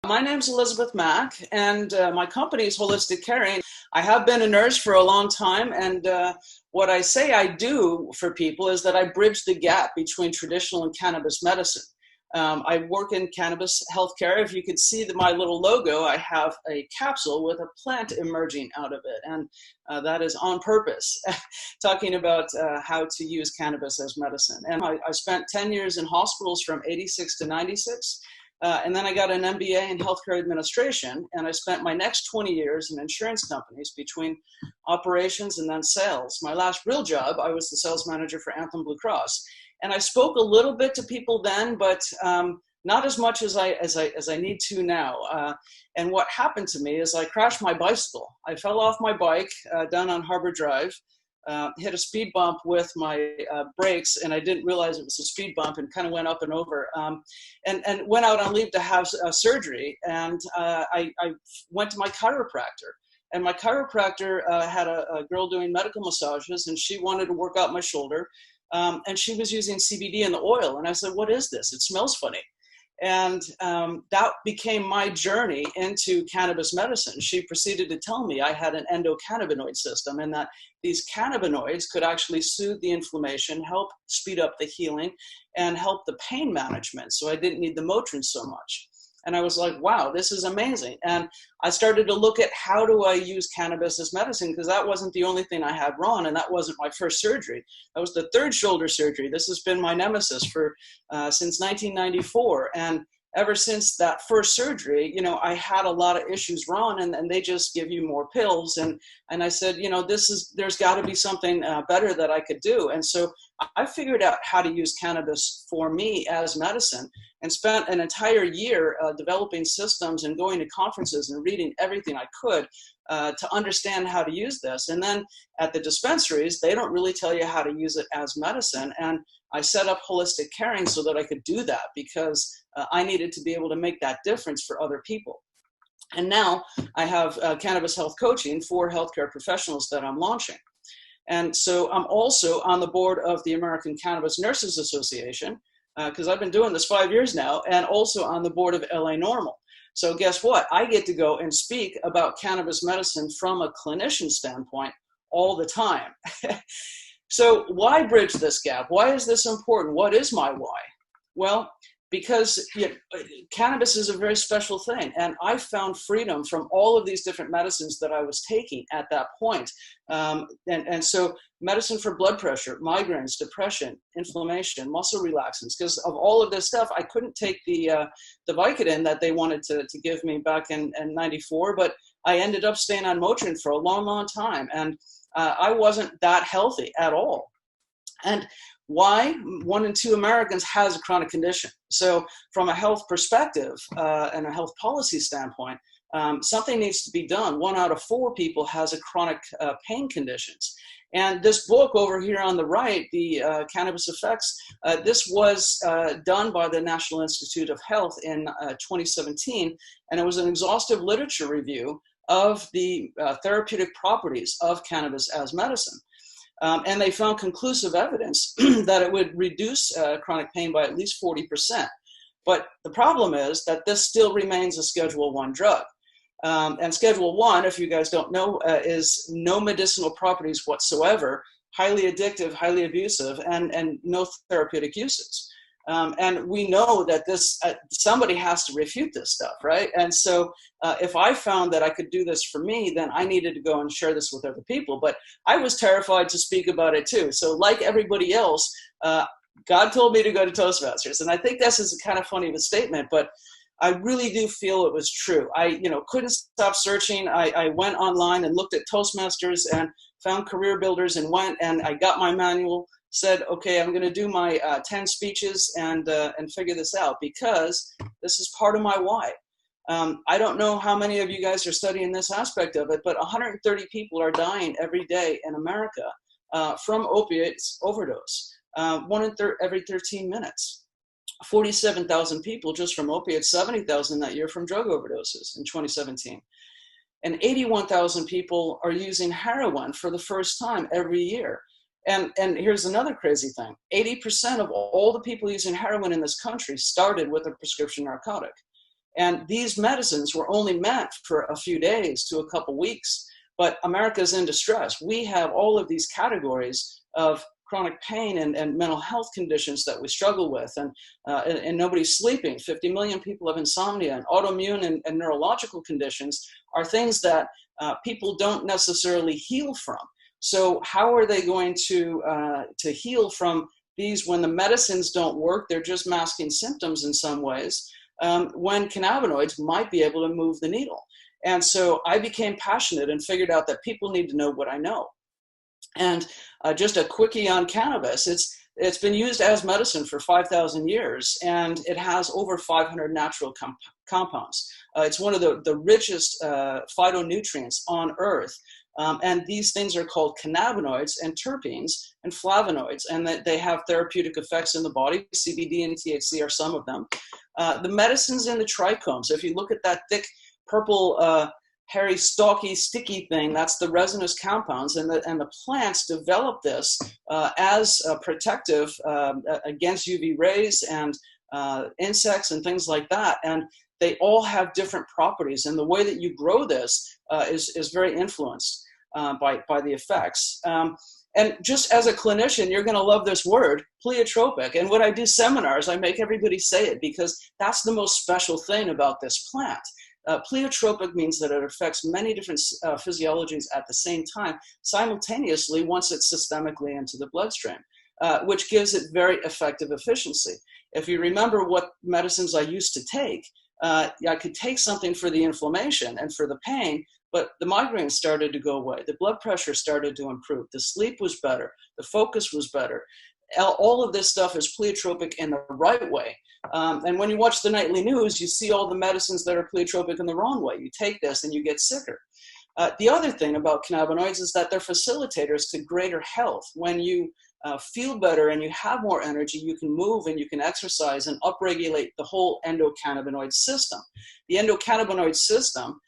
My name's Elisabeth Mack, and my company is Holistic Caring. I have been a nurse for a long time, and what I say I do for people is that I bridge the gap between traditional and cannabis medicine. I work in cannabis healthcare. If you can see my little logo, I have a capsule with a plant emerging out of it, and that is on purpose, talking about how to use cannabis as medicine. And I spent 10 years in hospitals from 86 to 96. And then I got an MBA in healthcare administration, and I spent my next 20 years in insurance companies between operations and then sales. My last real job, I was the sales manager for Anthem Blue Cross. And I spoke a little bit to people then, but not as much as I need to now. And what happened to me is I crashed my bicycle. I fell off my bike down on Harbor Drive. Hit a speed bump with my brakes, and I didn't realize it was a speed bump, and kind of went up and over, and went out on leave to have surgery. And I went to my chiropractor, and my chiropractor had a girl doing medical massages, and she wanted to work out my shoulder, and she was using CBD in the oil. And I said, "What is this? It smells funny." And that became my journey into cannabis medicine. She proceeded to tell me I had an endocannabinoid system, and that these cannabinoids could actually soothe the inflammation, help speed up the healing, and help the pain management. So I didn't need the Motrin so much. And I was like, wow, this is amazing. And I started to look at how do I use cannabis as medicine, because that wasn't the only thing I had wrong, and that wasn't my first surgery. That was the third shoulder surgery. This has been my nemesis for since 1994. And ever since that first surgery, I had a lot of issues wrong, and they just give you more pills. And I said, there's got to be something better that I could do. And so I figured out how to use cannabis for me as medicine, and spent an entire year developing systems and going to conferences and reading everything I could to understand how to use this. And then at the dispensaries, they don't really tell you how to use it as medicine. And I set up Holistic Caring so that I could do that, because I needed to be able to make that difference for other people. And now I have cannabis health coaching for healthcare professionals that I'm launching. And so I'm also on the board of the American Cannabis Nurses Association, because I've been doing this 5 years now, and also on the board of LA Normal. So guess what? I get to go and speak about cannabis medicine from a clinician standpoint all the time. So why bridge this gap? Why is this important? What is my why? Well, because cannabis is a very special thing. And I found freedom from all of these different medicines that I was taking at that point. And so medicine for blood pressure, migraines, depression, inflammation, muscle relaxants, because of all of this stuff, I couldn't take the Vicodin that they wanted to give me back in 94, but I ended up staying on Motrin for a long, long time. And I wasn't that healthy at all. And why? 1 in 2 Americans has a chronic condition. So from a health perspective and a health policy standpoint, something needs to be done. 1 out of 4 people has a chronic pain conditions. And this book over here on the right, the Cannabis Effects, this was done by the National Institute of Health in 2017, and it was an exhaustive literature review of the therapeutic properties of cannabis as medicine. And they found conclusive evidence that it would reduce chronic pain by at least 40%. But the problem is that this still remains a Schedule I drug. And Schedule I, if you guys don't know, is no medicinal properties whatsoever, highly addictive, highly abusive, and no therapeutic uses. And we know that this somebody has to refute this stuff, right? And so if I found that I could do this for me, then I needed to go and share this with other people. But I was terrified to speak about it too. So like everybody else, God told me to go to Toastmasters. And I think this is kind of funny of a statement, but I really do feel it was true. I couldn't stop searching. I went online and looked at Toastmasters and found Career Builders and went, and I got my manual, said, okay, I'm going to do my 10 speeches and figure this out, because this is part of my why. I don't know how many of you guys are studying this aspect of it, but 130 people are dying every day in America from opiates overdose, every 13 minutes. 47,000 people just from opiates, 70,000 that year from drug overdoses in 2017. And 81,000 people are using heroin for the first time every year. And here's another crazy thing. 80% of all the people using heroin in this country started with a prescription narcotic. And these medicines were only meant for a few days to a couple weeks. But America's in distress. We have all of these categories of chronic pain and mental health conditions that we struggle with, and nobody's sleeping. 50 million people have insomnia, and autoimmune and neurological conditions are things that people don't necessarily heal from. So how are they going to heal from these when the medicines don't work? They're just masking symptoms in some ways, when cannabinoids might be able to move the needle. And so I became passionate and figured out that people need to know what I know. And just a quickie on cannabis, it's been used as medicine for 5,000 years, and it has over 500 natural compounds. It's one of the richest phytonutrients on earth. And these things are called cannabinoids and terpenes and flavonoids, and that they have therapeutic effects in the body. CBD and THC are some of them. The medicines in the trichomes, if you look at that thick purple, hairy, stalky, sticky thing, that's the resinous compounds, and the plants develop this as protective against UV rays and insects and things like that. And they all have different properties, and the way that you grow this is very influenced by the effects. And just as a clinician, you're going to love this word, pleiotropic. And when I do seminars, I make everybody say it because that's the most special thing about this plant. Pleiotropic means that it affects many different physiologies at the same time, simultaneously, once it's systemically into the bloodstream, which gives it very effective efficiency. If you remember what medicines I used to take, I could take something for the inflammation and for the pain, but the migraines started to go away. The blood pressure started to improve. The sleep was better. The focus was better. All of this stuff is pleiotropic in the right way. And when you watch the nightly news, you see all the medicines that are pleiotropic in the wrong way. You take this and you get sicker. The other thing about cannabinoids is that they're facilitators to greater health. When you feel better and you have more energy, you can move and you can exercise and upregulate the whole endocannabinoid system. The endocannabinoid system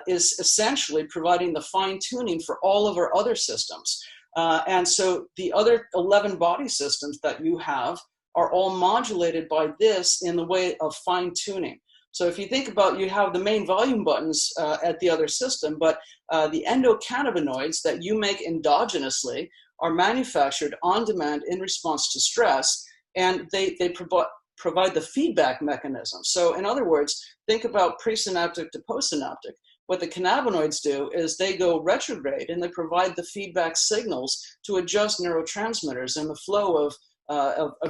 is essentially providing the fine-tuning for all of our other systems. And so the other 11 body systems that you have are all modulated by this in the way of fine-tuning. So if you think about, you have the main volume buttons at the other system, but the endocannabinoids that you make endogenously are manufactured on demand in response to stress, and they provide the feedback mechanism. So in other words, think about presynaptic to postsynaptic. What the cannabinoids do is they go retrograde and they provide the feedback signals to adjust neurotransmitters and the flow of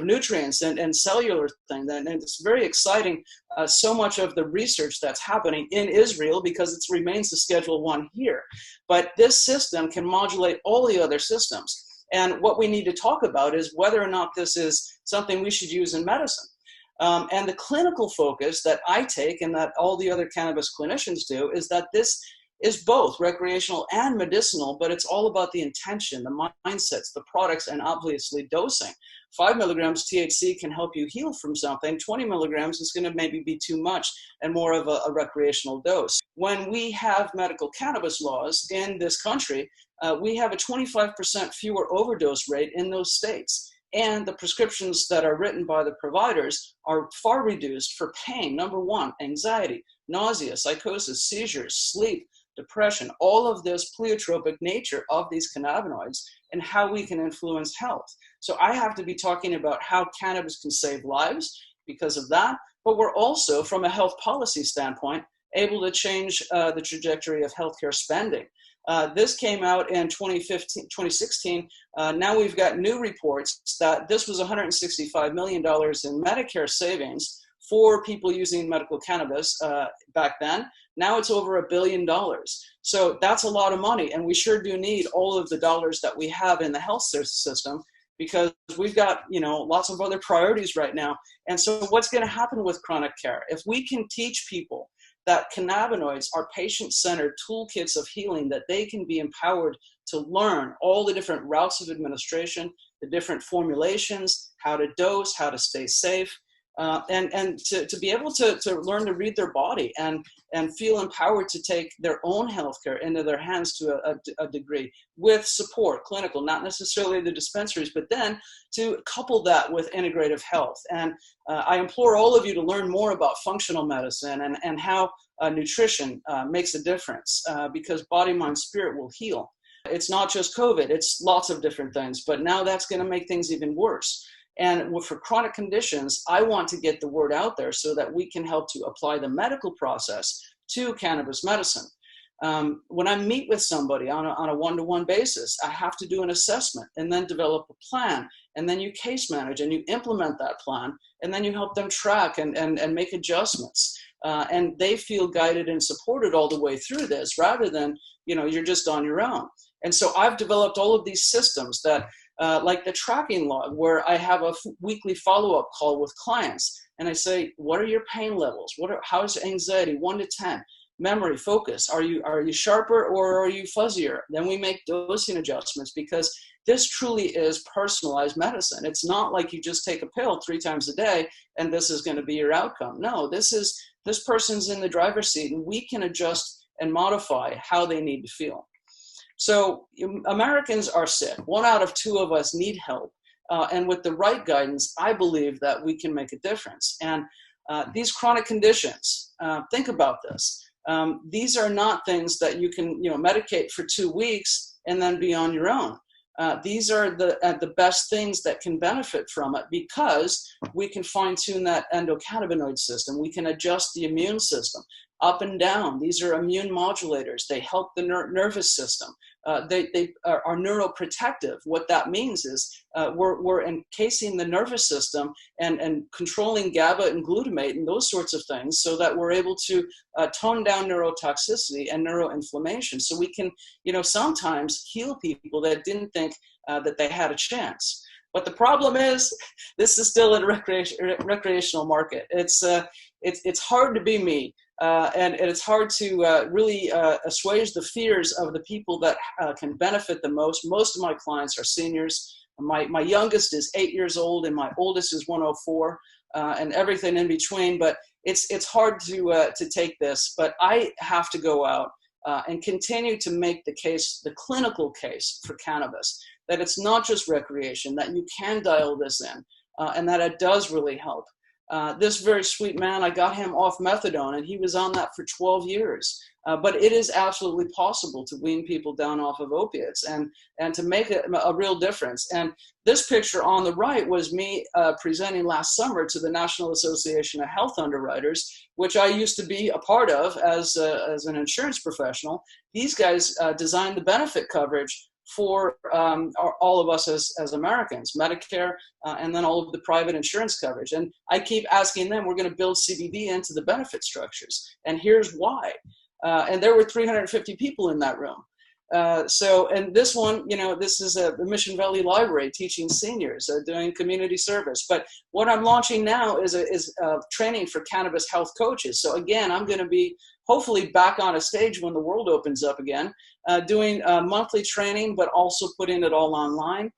nutrients and cellular thing. And it's very exciting, so much of the research that's happening in Israel, because it remains a Schedule 1 here. But this system can modulate all the other systems. And what we need to talk about is whether or not this is something we should use in medicine. And the clinical focus that I take and that all the other cannabis clinicians do is that this is both recreational and medicinal, but it's all about the intention, the mindsets, the products, and obviously dosing. 5 milligrams THC can help you heal from something. 20 milligrams is going to maybe be too much and more of a recreational dose. When we have medical cannabis laws in this country, we have a 25% fewer overdose rate in those states. And the prescriptions that are written by the providers are far reduced for pain. Number one, anxiety, nausea, psychosis, seizures, sleep, depression, all of this pleiotropic nature of these cannabinoids and how we can influence health. So I have to be talking about how cannabis can save lives because of that, but we're also, from a health policy standpoint, able to change the trajectory of healthcare spending. This came out in 2016. Now we've got new reports that this was $165 million in Medicare savings for people using medical cannabis back then. Now it's over $1 billion. So that's a lot of money. And we sure do need all of the dollars that we have in the health system, because we've got, lots of other priorities right now. And so what's going to happen with chronic care? If we can teach people that cannabinoids are patient-centered toolkits of healing, that they can be empowered to learn all the different routes of administration, the different formulations, how to dose, how to stay safe, and to be able to learn to read their body and feel empowered to take their own healthcare into their hands to a degree, with support, clinical, not necessarily the dispensaries, but then to couple that with integrative health. And I implore all of you to learn more about functional medicine and how nutrition makes a difference, because body, mind, spirit will heal. It's not just COVID, it's lots of different things, but now that's going to make things even worse. And for chronic conditions, I want to get the word out there so that we can help to apply the medical process to cannabis medicine. When I meet with somebody on a one-to-one basis, I have to do an assessment and then develop a plan. And then you case manage and you implement that plan. And then you help them track and make adjustments. And they feel guided and supported all the way through this, rather than, you're just on your own. And so I've developed all of these systems that, like the tracking log, where I have a weekly follow-up call with clients. And I say, what are your pain levels? How's anxiety, 1 to 10? Memory, focus. Are you sharper or are you fuzzier? Then we make dosing adjustments, because this truly is personalized medicine. It's not like you just take a pill 3 times a day and this is going to be your outcome. No, this person's in the driver's seat, and we can adjust and modify how they need to feel. So Americans are sick. 1 out of 2 of us need help. And with the right guidance, I believe that we can make a difference. And these chronic conditions, think about this. These are not things that you can medicate for 2 weeks and then be on your own. These are the best things that can benefit from it, because we can fine-tune that endocannabinoid system. We can adjust the immune system up and down. These are immune modulators. They help the nervous system. They are neuroprotective. What that means is we're encasing the nervous system and controlling GABA and glutamate and those sorts of things, so that we're able to tone down neurotoxicity and neuroinflammation. So we can, sometimes heal people that didn't think that they had a chance. But the problem is, this is still a recreational market. It's hard to be me. And it's hard to really assuage the fears of the people that can benefit the most. Most of my clients are seniors. My youngest is 8 years old, and my oldest is 104, and everything in between. But it's hard to take this. But I have to go out and continue to make the case, the clinical case for cannabis, that it's not just recreation, that you can dial this in, and that it does really help. This very sweet man, I got him off methadone, and he was on that for 12 years. But it is absolutely possible to wean people down off of opiates and to make a real difference. And this picture on the right was me presenting last summer to the National Association of Health Underwriters, which I used to be a part of as an insurance professional. These guys designed the benefit coverage for all of us as Americans, Medicare, and then all of the private insurance coverage. And I keep asking them, we're going to build CBD into the benefit structures. And here's why. And there were 350 people in that room. And this one, this is the Mission Valley Library teaching seniors, doing community service. But what I'm launching now is training for cannabis health coaches. So again, I'm going to be hopefully back on a stage when the world opens up again, doing monthly training, but also putting it all online,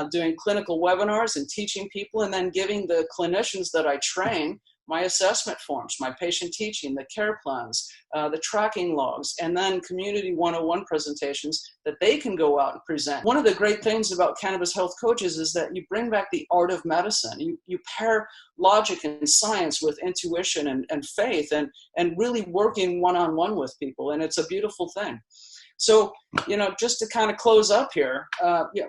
doing clinical webinars and teaching people, and then giving the clinicians that I train my assessment forms, my patient teaching, the care plans, the tracking logs, and then community 101 presentations that they can go out and present. One of the great things about cannabis health coaches is that you bring back the art of medicine. You pair logic and science with intuition and faith and really working one-on-one with people, and it's a beautiful thing. So, just to kind of close up here,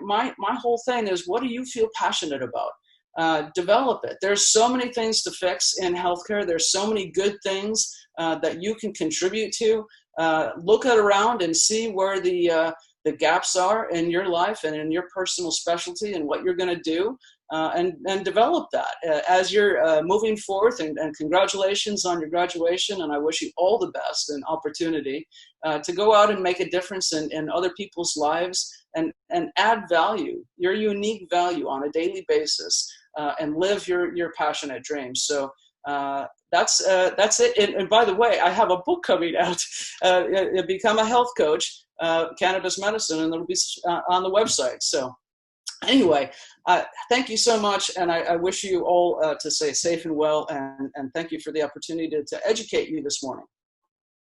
my whole thing is, what do you feel passionate about? Develop it. There's so many things to fix in healthcare. There's so many good things that you can contribute to. Look around and see where the gaps are in your life and in your personal specialty and what you're going to do, and develop that as you're moving forth. And congratulations on your graduation. And I wish you all the best and opportunity to go out and make a difference in other people's lives and add value, your unique value on a daily basis. And live your passionate dreams. So that's it. And by the way, I have a book coming out, Become a Health Coach, Cannabis Medicine, and it'll be on the website. So Anyway, thank you so much, and I wish you all to stay safe and well, and thank you for the opportunity to educate you this morning.